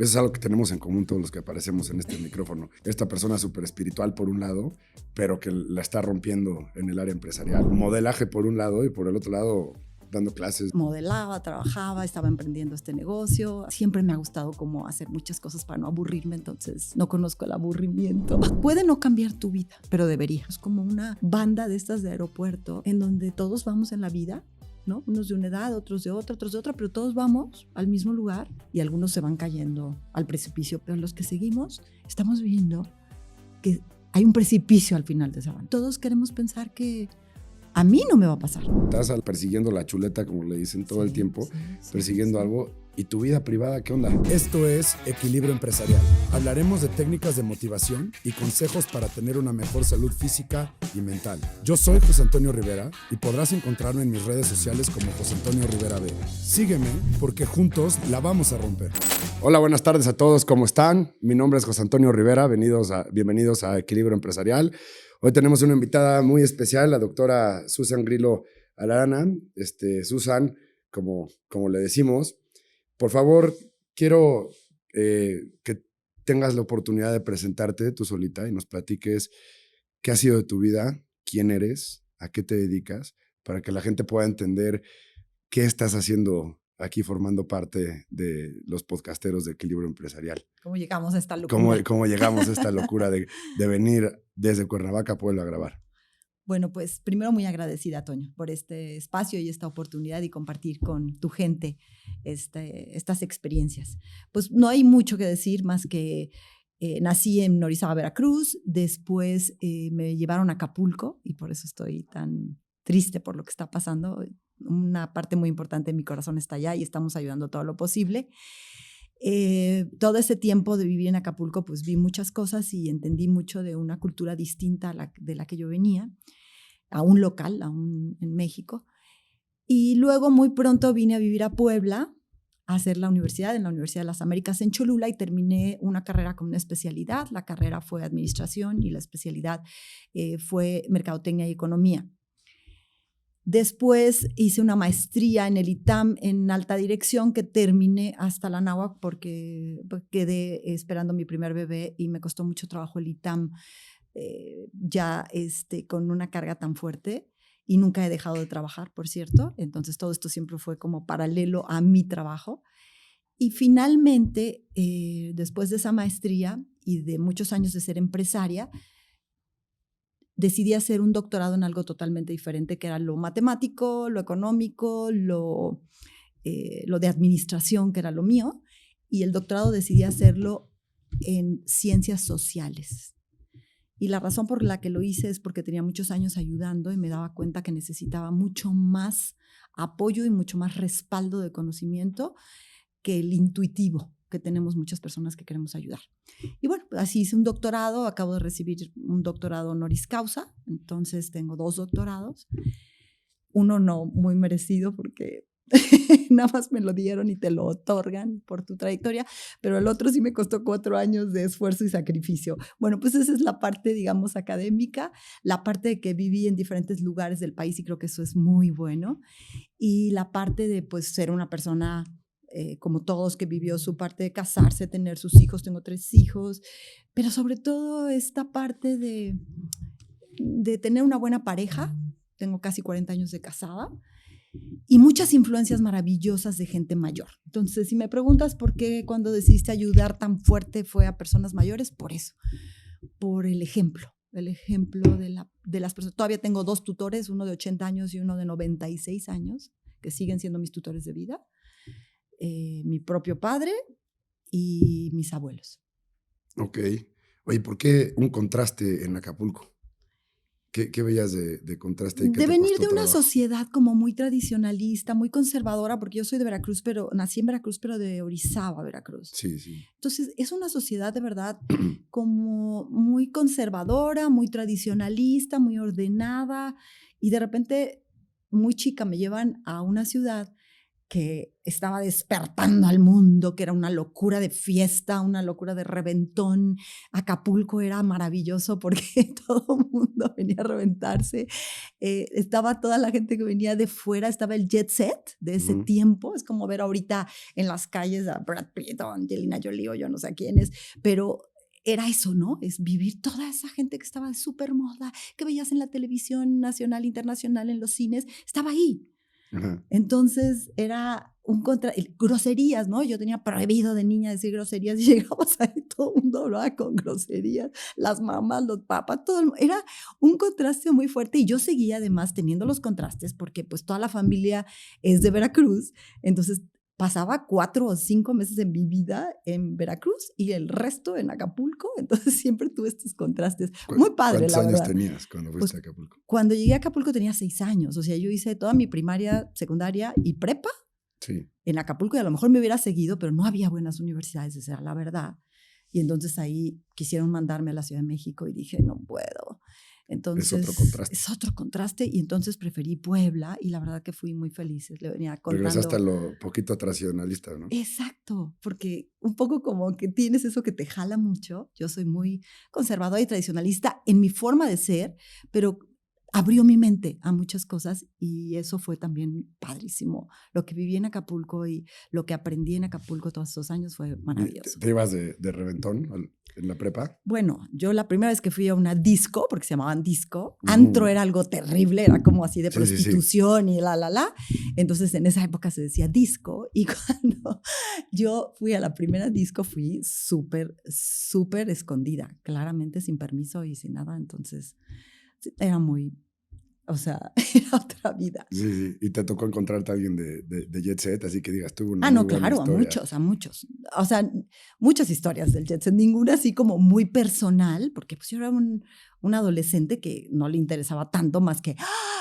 es algo que tenemos en común todos los que aparecemos en este micrófono. Esta persona súper espiritual por un lado, pero que la está rompiendo en el área empresarial. Modelaje por un lado y por el otro lado dando clases. Modelaba, trabajaba, estaba emprendiendo este negocio. Siempre me ha gustado como hacer muchas cosas para no aburrirme, entonces no conozco el aburrimiento. Puede no cambiar tu vida, pero debería. Es como una banda de estas de aeropuerto en donde todos vamos en la vida, ¿no? Unos de una edad, otros de otra, pero todos vamos al mismo lugar y algunos se van cayendo al precipicio, pero los que seguimos estamos viendo que hay un precipicio al final de esa banda. Todos queremos pensar que a mí no me va a pasar. Estás persiguiendo la chuleta, como le dicen todo el tiempo, persiguiendo algo. ¿Y tu vida privada qué onda? Esto es Equilibrio Empresarial. Hablaremos de técnicas de motivación y consejos para tener una mejor salud física y mental. Yo soy José Antonio Rivera y podrás encontrarme en mis redes sociales como José Antonio Rivera B. Sígueme porque juntos la vamos a romper. Hola, buenas tardes a todos. ¿Cómo están? Mi nombre es José Antonio Rivera. Bienvenidos a Equilibrio Empresarial. Hoy tenemos una invitada muy especial, la doctora Susan Grillo Arana. Susan, como le decimos. Por favor, quiero que tengas la oportunidad de presentarte tú solita y nos platiques qué ha sido de tu vida, quién eres, a qué te dedicas, para que la gente pueda entender qué estás haciendo aquí formando parte de los podcasteros de Equilibrio Empresarial. ¿Cómo llegamos a esta locura? ¿Cómo llegamos a esta locura de venir desde Cuernavaca a Puebla a grabar? Bueno, pues primero muy agradecida, Toño, por este espacio y esta oportunidad y compartir con tu gente estas experiencias. Pues no hay mucho que decir más que nací en Orizaba, Veracruz, después me llevaron a Acapulco y por eso estoy tan triste por lo que está pasando. Una parte muy importante de mi corazón está allá y estamos ayudando todo lo posible. Todo ese tiempo de vivir en Acapulco, pues vi muchas cosas y entendí mucho de una cultura distinta de la que yo venía, aún local, aún en México. Y luego muy pronto vine a vivir a Puebla a hacer la universidad, en la Universidad de las Américas en Cholula, y terminé una carrera con una especialidad. La carrera fue administración y la especialidad fue mercadotecnia y economía. Después hice una maestría en el ITAM en alta dirección que terminé hasta la Anáhuac porque quedé esperando mi primer bebé y me costó mucho trabajo el ITAM con una carga tan fuerte y nunca he dejado de trabajar, por cierto. Entonces todo esto siempre fue como paralelo a mi trabajo. Y finalmente, después de esa maestría y de muchos años de ser empresaria, decidí hacer un doctorado en algo totalmente diferente, que era lo matemático, lo económico, lo de administración, que era lo mío, y el doctorado decidí hacerlo en ciencias sociales. Y la razón por la que lo hice es porque tenía muchos años ayudando y me daba cuenta que necesitaba mucho más apoyo y mucho más respaldo de conocimiento que el intuitivo que tenemos muchas personas que queremos ayudar. Y bueno, así hice un doctorado, acabo de recibir un doctorado honoris causa, entonces tengo 2 doctorados, uno no muy merecido porque nada más me lo dieron y te lo otorgan por tu trayectoria, pero el otro sí me costó 4 años de esfuerzo y sacrificio. Bueno, pues esa es la parte, digamos, académica, la parte de que viví en diferentes lugares del país y creo que eso es muy bueno, y la parte de pues ser una persona como todos, que vivió su parte de casarse, tener sus hijos. Tengo 3 hijos, pero sobre todo esta parte de tener una buena pareja. Tengo casi 40 años de casada y muchas influencias maravillosas de gente mayor. Entonces, si me preguntas por qué cuando decidiste ayudar tan fuerte fue a personas mayores, por eso, por el ejemplo de las personas. Todavía tengo 2 tutores, uno de 80 años y uno de 96 años, que siguen siendo mis tutores de vida. Mi propio padre y mis abuelos. Ok. Oye, ¿por qué un contraste en Acapulco? ¿Qué veías de contraste? ¿Y qué De te venir costó de una trabajo? sociedad como muy tradicionalista, muy conservadora, porque yo soy de Veracruz, pero nací en Veracruz, pero de Orizaba, Veracruz. Sí, sí. Entonces, es una sociedad de verdad como muy conservadora, muy tradicionalista, muy ordenada, y de repente, muy chica, me llevan a una ciudad que estaba despertando al mundo, que era una locura de fiesta, una locura de reventón. Acapulco era maravilloso porque todo el mundo venía a reventarse. Estaba toda la gente que venía de fuera, estaba el jet set de ese tiempo. Es como ver ahorita en las calles a Brad Pitt, a Angelina Jolie o yo no sé a quiénes, pero era eso, ¿no? Es vivir toda esa gente que estaba de súper moda, que veías en la televisión nacional, internacional, en los cines, estaba ahí. Ajá. Entonces era groserías, ¿no? Yo tenía prohibido de niña decir groserías y llegabas ahí, todo el mundo hablaba con groserías, las mamás, los papás, todo el mundo. Era un contraste muy fuerte y yo seguía además teniendo los contrastes porque pues toda la familia es de Veracruz, entonces pasaba 4 o 5 meses en mi vida en Veracruz y el resto en Acapulco, entonces siempre tuve estos contrastes. Muy padre, la verdad. ¿Cuántos años tenías cuando fuiste a Acapulco? Cuando llegué a Acapulco tenía 6 años, o sea, yo hice toda mi primaria, secundaria y prepa en Acapulco y a lo mejor me hubiera seguido, pero no había buenas universidades, esa era la verdad. Y entonces ahí quisieron mandarme a la Ciudad de México y dije, no puedo. Entonces, es otro contraste. Es otro contraste y entonces preferí Puebla y la verdad que fui muy feliz. Le venía contando. Regresaste a lo poquito tradicionalista, ¿no? Exacto, porque un poco como que tienes eso que te jala mucho. Yo soy muy conservadora y tradicionalista en mi forma de ser, pero abrió mi mente a muchas cosas y eso fue también padrísimo. Lo que viví en Acapulco y lo que aprendí en Acapulco todos esos años fue maravilloso. ¿Te ibas de reventón en la prepa? Bueno, yo la primera vez que fui a una disco, porque se llamaban disco, antro era algo terrible, era como así de prostitución y la. Entonces en esa época se decía disco y cuando yo fui a la primera disco fui súper, súper escondida, claramente sin permiso y sin nada, entonces era muy, o sea, era otra vida. Sí. Y te tocó encontrarte a alguien de Jet Set, así que digas, tuvo una no, claro, a muchos. O sea, muchas historias del Jet Set, ninguna así como muy personal, porque pues yo era un adolescente que no le interesaba tanto más que,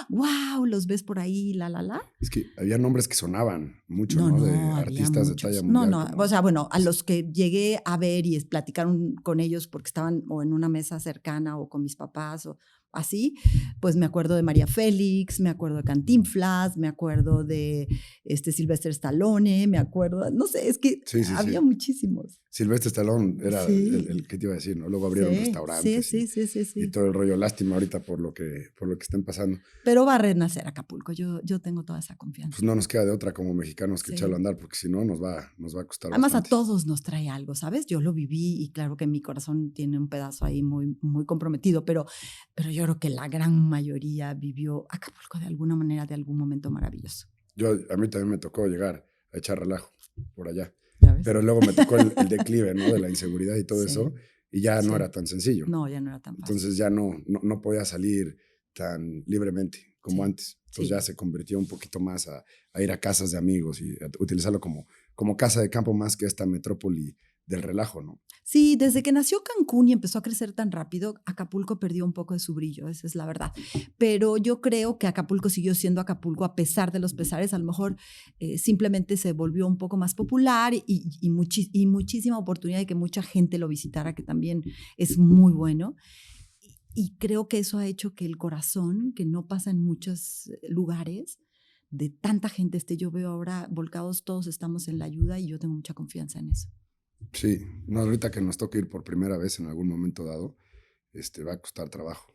wow, los ves por ahí, la. Es que había nombres que sonaban mucho, ¿no? De artistas muchos. De talla mundial. No, o sea, bueno, a los que llegué a ver y platicaron con ellos porque estaban o en una mesa cercana o con mis papás o así, pues me acuerdo de María Félix, me acuerdo de Cantinflas, me acuerdo de Sylvester Stallone, me acuerdo, no sé, es que había muchísimos. Sylvester Stallone era el que te iba a decir, ¿no? Luego abrieron restaurantes. Sí. Y todo el rollo, lástima ahorita por lo que están pasando. Pero va a renacer Acapulco, yo tengo toda esa confianza. Pues no nos queda de otra como mexicanos que echarlo a andar, porque si no nos va a costar Además bastante. A todos nos trae algo, ¿sabes? Yo lo viví y claro que mi corazón tiene un pedazo ahí muy, muy comprometido, pero yo creo que la gran mayoría vivió Acapulco de alguna manera, de algún momento maravilloso. A mí también me tocó llegar a echar relajo por allá. Pero luego me tocó el declive, ¿no? De la inseguridad y todo eso, y ya no era tan sencillo. No, ya no era tan fácil. Entonces ya no podía salir tan libremente como antes. Entonces ya se convirtió un poquito más a ir a casas de amigos y a utilizarlo como casa de campo más que esta metrópoli del relajo, ¿no? Sí, desde que nació Cancún y empezó a crecer tan rápido, Acapulco perdió un poco de su brillo, esa es la verdad. Pero yo creo que Acapulco siguió siendo Acapulco a pesar de los pesares. A lo mejor simplemente se volvió un poco más popular y muchísima oportunidad de que mucha gente lo visitara, que también es muy bueno. Y creo que eso ha hecho que el corazón, que no pasa en muchos lugares, de tanta gente yo veo ahora volcados, todos estamos en la ayuda y yo tengo mucha confianza en eso. Sí, no, ahorita que nos toque ir por primera vez en algún momento dado, va a costar trabajo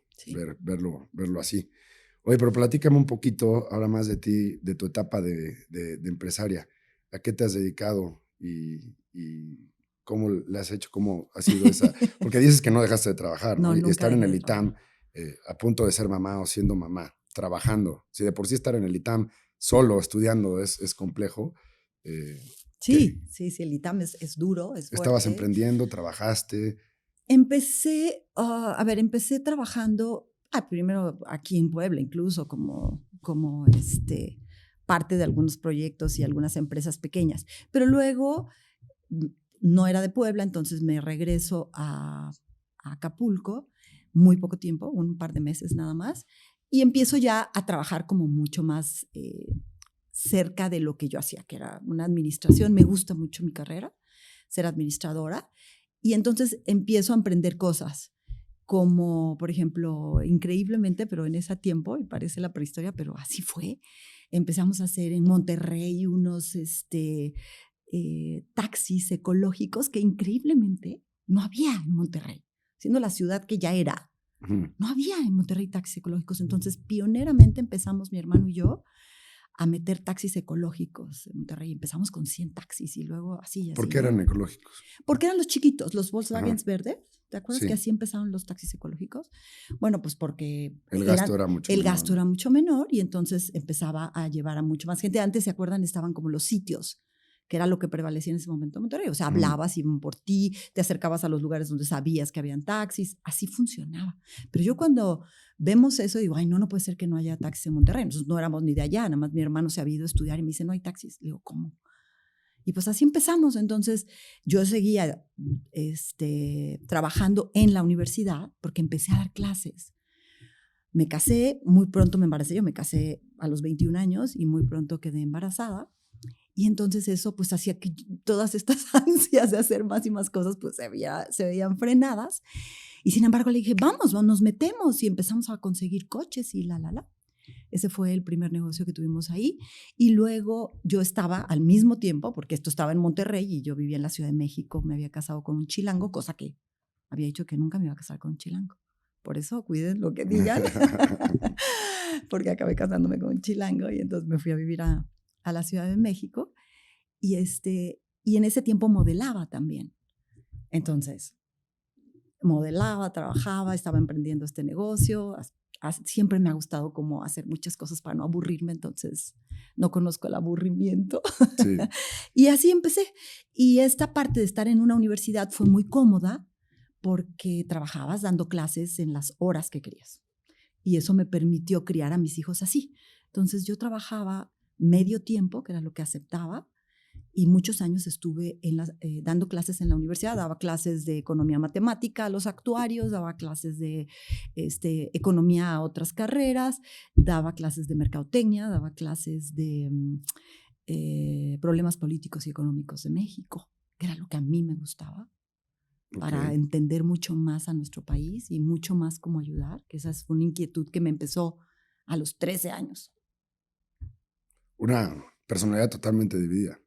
verlo así. Oye, pero platícame un poquito ahora más de ti, de tu etapa de empresaria. ¿A qué te has dedicado y cómo le has hecho? ¿Cómo ha sido esa? Porque dices que no dejaste de trabajar, ¿no? Y estar en el ITAM a punto de ser mamá o siendo mamá, trabajando. Si de por sí estar en el ITAM solo, estudiando, es complejo. Sí, el ITAM es duro, es fuerte. ¿Estabas emprendiendo? ¿Trabajaste? Empecé trabajando, primero aquí en Puebla, incluso como parte de algunos proyectos y algunas empresas pequeñas. Pero luego no era de Puebla, entonces me regreso a Acapulco, muy poco tiempo, un par de meses nada más, y empiezo ya a trabajar como mucho más cerca de lo que yo hacía, que era una administración. Me gusta mucho mi carrera, ser administradora, y entonces empiezo a emprender cosas, como por ejemplo, increíblemente, pero en ese tiempo, y parece la prehistoria, pero así fue, empezamos a hacer en Monterrey unos taxis ecológicos que increíblemente no había en Monterrey, siendo la ciudad que ya era. No había en Monterrey taxis ecológicos. Entonces, pioneramente empezamos mi hermano y yo a meter taxis ecológicos en Monterrey. Empezamos con 100 taxis y luego así. ¿Por qué eran ecológicos? Porque eran los chiquitos, los Volkswagen verdes. ¿Te acuerdas que así empezaron los taxis ecológicos? Bueno, pues porque el gasto era mucho menor. El gasto era mucho menor y entonces empezaba a llevar a mucho más gente. Antes, ¿se acuerdan? Estaban como los sitios, que era lo que prevalecía en ese momento en Monterrey. O sea, hablabas, iban por ti, te acercabas a los lugares donde sabías que habían taxis. Así funcionaba. Pero yo cuando vemos eso digo, ay, no puede ser que no haya taxis en Monterrey. Nosotros no éramos ni de allá, nada más mi hermano se había ido a estudiar y me dice, no hay taxis. Le digo, ¿cómo? Y pues así empezamos. Entonces yo seguía trabajando en la universidad porque empecé a dar clases. Me casé, muy pronto me embaracé. Yo me casé a los 21 años y muy pronto quedé embarazada. Y entonces eso pues hacía que todas estas ansias de hacer más y más cosas pues se veían frenadas. Y sin embargo le dije, vamos, nos metemos y empezamos a conseguir coches y Ese fue el primer negocio que tuvimos ahí. Y luego yo estaba al mismo tiempo, porque esto estaba en Monterrey y yo vivía en la Ciudad de México, me había casado con un chilango, cosa que había dicho que nunca me iba a casar con un chilango. Por eso cuiden lo que digan, porque acabé casándome con un chilango y entonces me fui a vivir a la Ciudad de México y en ese tiempo modelaba también. Entonces, modelaba, trabajaba, estaba emprendiendo este negocio. Siempre me ha gustado como hacer muchas cosas para no aburrirme, entonces no conozco el aburrimiento. Sí. Y así empecé. Y esta parte de estar en una universidad fue muy cómoda porque trabajabas dando clases en las horas que querías. Y eso me permitió criar a mis hijos así. Entonces yo trabajaba medio tiempo, que era lo que aceptaba, y muchos años estuve dando clases en la universidad. Daba clases de economía matemática a los actuarios, daba clases de economía a otras carreras, daba clases de mercadotecnia, daba clases de problemas políticos y económicos de México, que era lo que a mí me gustaba, para entender mucho más a nuestro país y mucho más cómo ayudar, que esa fue una inquietud que me empezó a los 13 años. Una personalidad totalmente dividida.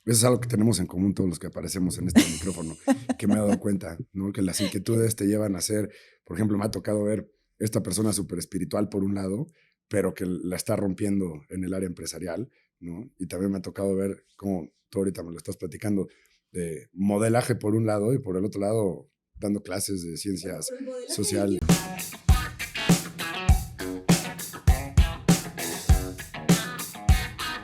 Eso es algo que tenemos en común todos los que aparecemos en este micrófono, que me he dado cuenta, ¿no? Que las inquietudes te llevan a ser, por ejemplo, me ha tocado ver esta persona súper espiritual por un lado, pero que la está rompiendo en el área empresarial, ¿no? Y también me ha tocado ver, como tú ahorita me lo estás platicando, de modelaje por un lado y por el otro lado dando clases de ciencias sociales.